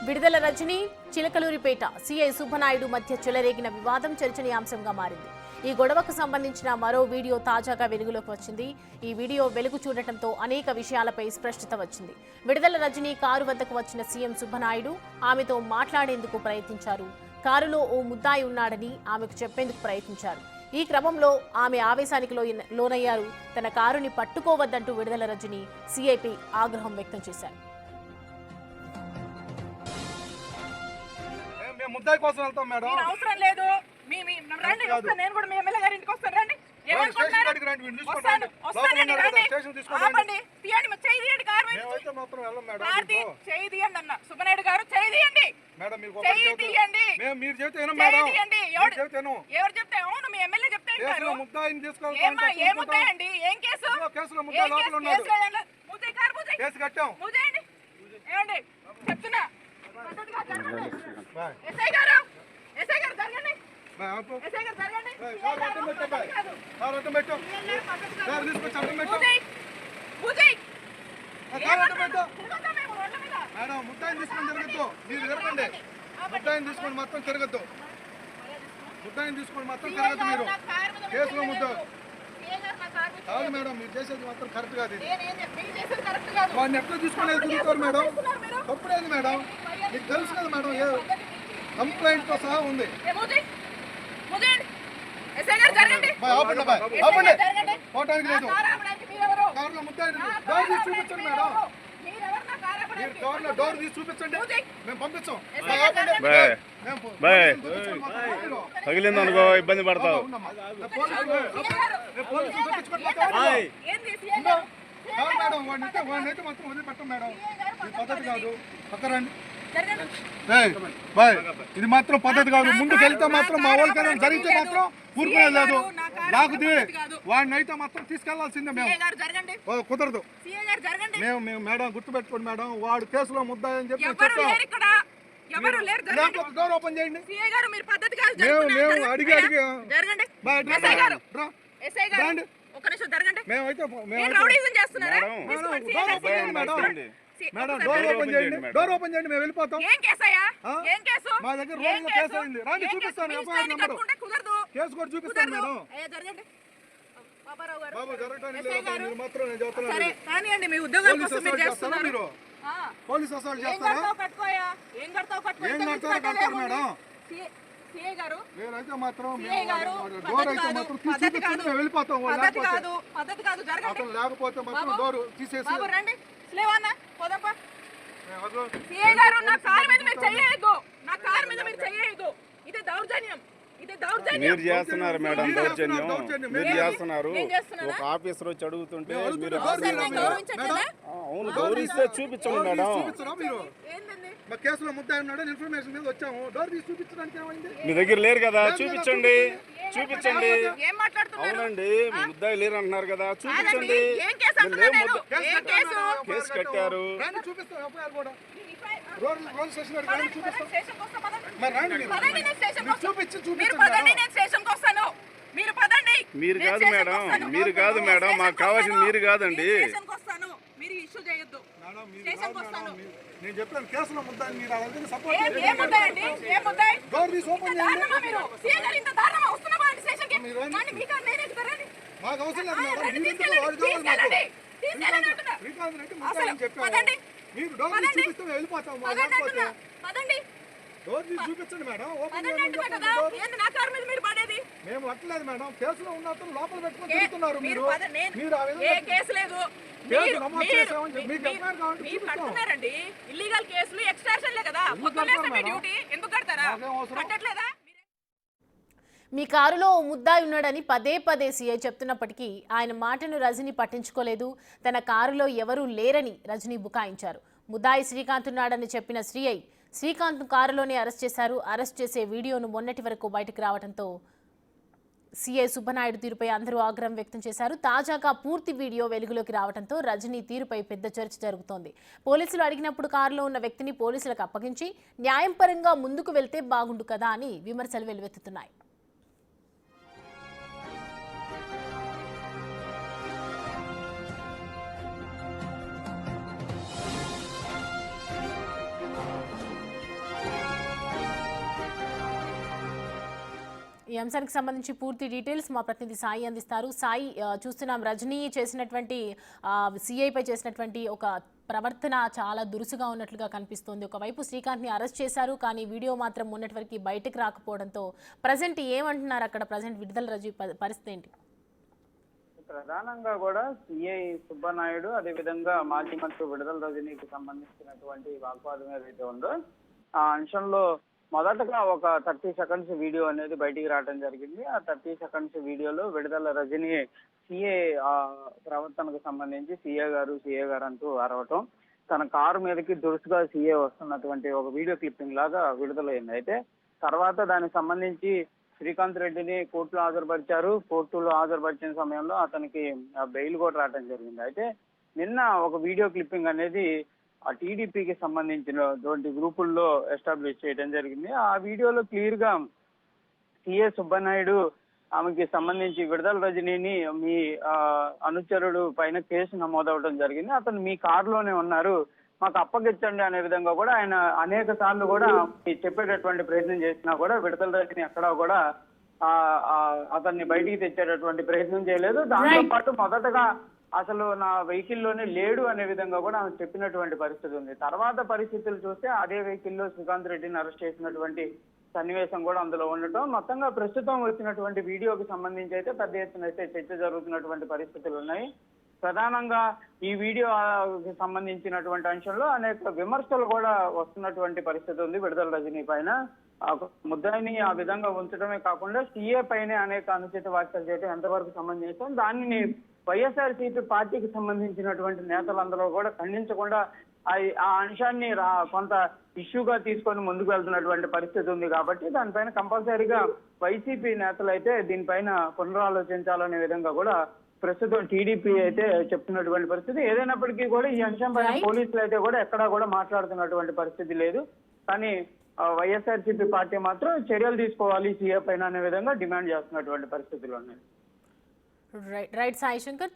విడుదల రజని చిలకలూరిపేట సీఐ సుబ్బనాయుడు మధ్య చెలరేగిన వివాదం చర్చనీయాంశంగా మారింది. ఈ గొడవకు సంబంధించిన మరో వీడియో తాజాగా వెలుగులోకి వచ్చింది. ఈ వీడియో వెలుగు చూడటంతో అనేక విషయాలపై స్పష్టత వచ్చింది. విడుదల రజని కారు వద్దకు వచ్చిన సీఎం సుబ్బనాయుడు ఆమెతో మాట్లాడేందుకు ప్రయత్నించారు. కారులో ఓ ముద్దాయి ఉన్నాడని ఆమెకు చెప్పేందుకు ప్రయత్నించారు. ఈ క్రమంలో ఆమె ఆవేశానికి లోనయ్యారు. తన కారుని పట్టుకోవద్దంటూ విడుదల రజని సీఐపై ఆగ్రహం వ్యక్తం చేశారు. ముద్దాయి కోసం వెళ్తాం మేడం. అవసరం లేదు. నేను కూడా మీ ఎమ్మెల్యే గారి ఇంటికి వస్తాను. రండి. సుబ్బనాయుడు గారు చేయి తీయండి. ఎవరు చెప్తే అవును మీ ఎమ్మెల్యే చెప్తే ఏముంటాయండి? ఏం కేసు? ఏమండి చెప్తున్నా ఎస్ఐ గారు జరగండి. మేడం ముద్దాయిని తీసుకొని తిరగద్దు. మీరు తిరగండి. ముద్దాయిని తీసుకొని మొత్తం తిరగద్దు. మీరు కేసులో ముద్ద కాదు మేడం. మీరు చేసేది మాత్రం కరెక్ట్ కాదు. వాడిని ఎట్లా తీసుకునేది తిరుగుతారు మేడం. తప్పుడేది మేడం. మీకు తెలుసు కదా మేడం. కంప్లైంట్ తో సహా ఉంది. పోవటానికి లేదు. కార్లో ముద్దాయి చూపించండి మేడం. మీరు కార్లో డోర్ తీసి చూపించండి. మేము పంపించాం. తగిలింది అనుకో ఇబ్బంది పడతావు. మేడం వాడినైతే మాత్రం వదిలిపెట్టం మేడం. ఇది పద్ధతి కాదు. పక్కరండి. ఇది మాత్రం పద్ధతి కాదు. ముందుకు వెళ్తే మాత్రం మా వాళ్ళకైనా జరిగితే మాత్రం ఊరుకునే లేదు. లాగుది వాడిని అయితే మాత్రం తీసుకెళ్లాల్సిందే. మేము కుదరదు. మేము మేడం గుర్తుపెట్టుకోండి మేడం. వాడు కేసులో ముద్దాయని చెప్పి చెప్పాం. డోర్ ఓపెన్ చేయండి. మేము అడిగి మేమైతే డోర్ ఓపెన్ చేయండి. మేము వెళ్ళిపోతాం. మా దగ్గర రోజులో కేసు అయింది. రాండి చూపిస్తాను. ఎఫ్ఐఆర్ నెంబర్ కేసు కూడా చూపిస్తాను మేడం. బాబు జరగడానికి మీరు మాత్రం నేను చెప్తున్నాను. మీరు పోలీస్ అసలు చేస్తారా? ఏం కడతారు మేడం? నేనైతే మాత్రం డోర్ అయితే మాత్రం తీసుకొచ్చి మేము వెళ్ళిపోతాం. అతను లేకపోతే మాత్రం డోర్ తీసేసి మీరు చేస్తున్నారు మేడం దౌర్జన్యం. మీరు చేస్తున్నారు. ఒక ఆఫీసర్ వచ్చి అడుగుతుంటే మీరు అవును గౌరవిస్తే చూపించండి మేడం. కేసులో ముద్దాయి ఉన్నాడు ఇన్ఫర్మేషన్ మీద వచ్చాము. డోర్ తీసి చూపించడానికి ఏమైంది? మీ దగ్గర లేరు కదా చూపించండి. అవునండి ముద్దాయి లేరు అంటున్నారు కదా చూపించండి. కేసు కట్టారు. మీరు కాదు మేడం. మీరు కాదు మేడం. మాకు కావాల్సింది మీరు కాదండి. నేను చెప్పాను కేసులో ముద్దాయి. మీరు అలాగే సపోర్ట్ డోర్ తీసి ఓపెన్ చేయండి. మాకు అవసరం లేదు మేడం. మీరు డోర్ తీసి చూపిస్తే వెళ్ళిపోతాం. డోర్ తీసి చూపించండి మేడం. మేము అట్లేదు మేడం. కేసులో ఉన్నప్పుడు లోపల పెట్టుకొని తిరుగుతున్నారు. మీరు ఇల్లీగల్ కేసులు ఎక్స్ట్రాక్షన్లే కదా. ఎందుకు కడతారా? మీ కారులో ఓ ముద్దాయి ఉన్నాడని పదే పదే సీఐ చెప్తున్నప్పటికీ ఆయన మాటను రజని పట్టించుకోలేదు. తన కారులో ఎవరూ లేరని రజని బుకాయించారు. ముద్దాయి శ్రీకాంత్ ఉన్నాడని చెప్పిన సీఐ శ్రీకాంత్ కారులోనే అరెస్ట్ చేశారు. అరెస్ట్ చేసే వీడియోను మొన్నటి వరకు బయటకు రావడంతో సీఐ సుబ్బనాయుడు తీరుపై అందరూ ఆగ్రహం వ్యక్తం చేశారు. తాజాగా పూర్తి వీడియో వెలుగులోకి రావడంతో రజనీ తీరుపై పెద్ద చర్చ జరుగుతోంది. పోలీసులు అడిగినప్పుడు కారులో ఉన్న వ్యక్తిని పోలీసులకు అప్పగించి న్యాయపరంగా ముందుకు వెళ్తే బాగుండు కదా అని విమర్శలు వెల్లువెత్తుతున్నాయి. అంశానికి సంబంధించి పూర్తి డీటెయిల్స్ మా ప్రతినిధి సాయి అందిస్తారు. సాయి, చూస్తున్నాం రజనీ చేసినటువంటి సిఐపై చేసినటువంటి ఒక ప్రవర్తన చాలా దురుసుగా ఉన్నట్లుగా కనిపిస్తోంది. ఒకవైపు శ్రీకాంత్ని అరెస్ట్ చేశారు, కానీ వీడియో మాత్రం మొన్నటి వరకు బయటకు రాకపోవడంతో ప్రజెంట్ ఏమంటున్నారు అక్కడ? ప్రజెంట్ విడుదల రజనీ పరిస్థితి ఏంటి? ప్రధానంగా కూడా సిఐ సుబ్బనాయుడు అదేవిధంగా మాజీ మంత్రి విడుదల రజనీకి సంబంధించినటువంటి వాగ్వాదం ఏదైతే ఉందో ఆ అంశంలో మొదటగా ఒక 30 సెకండ్స్ వీడియో అనేది బయటికి రావడం జరిగింది. ఆ 30 సెకండ్స్ వీడియోలో విడుదల రజనీ సిఏ ప్రవర్తనకు సంబంధించి సిఏ గారు అంటూ అరవటం, తన కారు మీదకి దురుసుగా సిఏ వస్తున్నటువంటి ఒక వీడియో క్లిప్పింగ్ లాగా విడుదలైంది. అయితే తర్వాత దానికి సంబంధించి శ్రీకాంత్ రెడ్డిని కోర్టులో హాజరుపరిచారు. కోర్టులో హాజరుపరిచిన సమయంలో అతనికి బెయిల్ కూడా రావడం జరిగింది. అయితే నిన్న ఒక వీడియో క్లిప్పింగ్ అనేది ఆ టీడీపీకి సంబంధించినటువంటి గ్రూపుల్లో ఎస్టాబ్లిష్ చేయడం జరిగింది. ఆ వీడియోలో క్లియర్ గా సిఏ సుబ్బనాయుడు ఆమెకి సంబంధించి విడుదల రజనీని మీ అనుచరుడు పైన కేసు నమోదవడం జరిగింది, అతను మీ కారులోనే ఉన్నారు, మాకు అప్పగించండి అనే విధంగా కూడా ఆయన అనేక సార్లు కూడా చెప్పేటటువంటి ప్రయత్నం చేసినా కూడా విడుదల రజనీ ఎక్కడా కూడా అతన్ని బయటికి తెచ్చేటటువంటి ప్రయత్నం చేయలేదు. దాంతో పాటు మొదటగా అసలు నా వెహికల్లోనే లేడు అనే విధంగా కూడా ఆమె చెప్పినటువంటి పరిస్థితి ఉంది. తర్వాత పరిస్థితులు చూస్తే అదే వెహికల్లో శ్రీకాంత్ రెడ్డిని అరెస్ట్ చేసినటువంటి సన్నివేశం కూడా అందులో ఉండటం, మొత్తంగా ప్రస్తుతం వచ్చినటువంటి వీడియోకి సంబంధించి అయితే పెద్ద ఎత్తున అయితే చర్చ జరుగుతున్నటువంటి పరిస్థితులు ఉన్నాయి. ప్రధానంగా ఈ వీడియోకి సంబంధించినటువంటి అంశంలో అనేక విమర్శలు కూడా వస్తున్నటువంటి పరిస్థితి ఉంది విడుదల రజనీ పైన. ముద్దాయిని ఆ విధంగా ఉంచడమే కాకుండా సీఏ పైనే అనేక అనుచిత వ్యాఖ్యలు చేయడం ఎంతవరకు సంబంధించాం, దానిని వైఎస్ఆర్సీపీ పార్టీకి సంబంధించినటువంటి నేతలందరూ కూడా ఖండించకుండా ఆ అంశాన్ని కొంత ఇష్యూగా తీసుకొని ముందుకు వెళ్తున్నటువంటి పరిస్థితి ఉంది. కాబట్టి దానిపైన కంపల్సరీగా వైసీపీ నేతలు అయితే దీనిపైన పునరాలోచించాలనే విధంగా కూడా ప్రస్తుతం టీడీపీ అయితే చెప్తున్నటువంటి పరిస్థితి. ఏదైనప్పటికీ కూడా ఈ అంశం పైన పోలీసులు అయితే కూడా ఎక్కడా కూడా మాట్లాడుతున్నటువంటి పరిస్థితి లేదు. కానీ వైఎస్ఆర్సీపీ పార్టీ మాత్రం చర్యలు తీసుకోవాలి సీఏ పైన అనే విధంగా డిమాండ్ చేస్తున్నటువంటి పరిస్థితులు ఉన్నాయి. రైట్ సాయి శంకర్.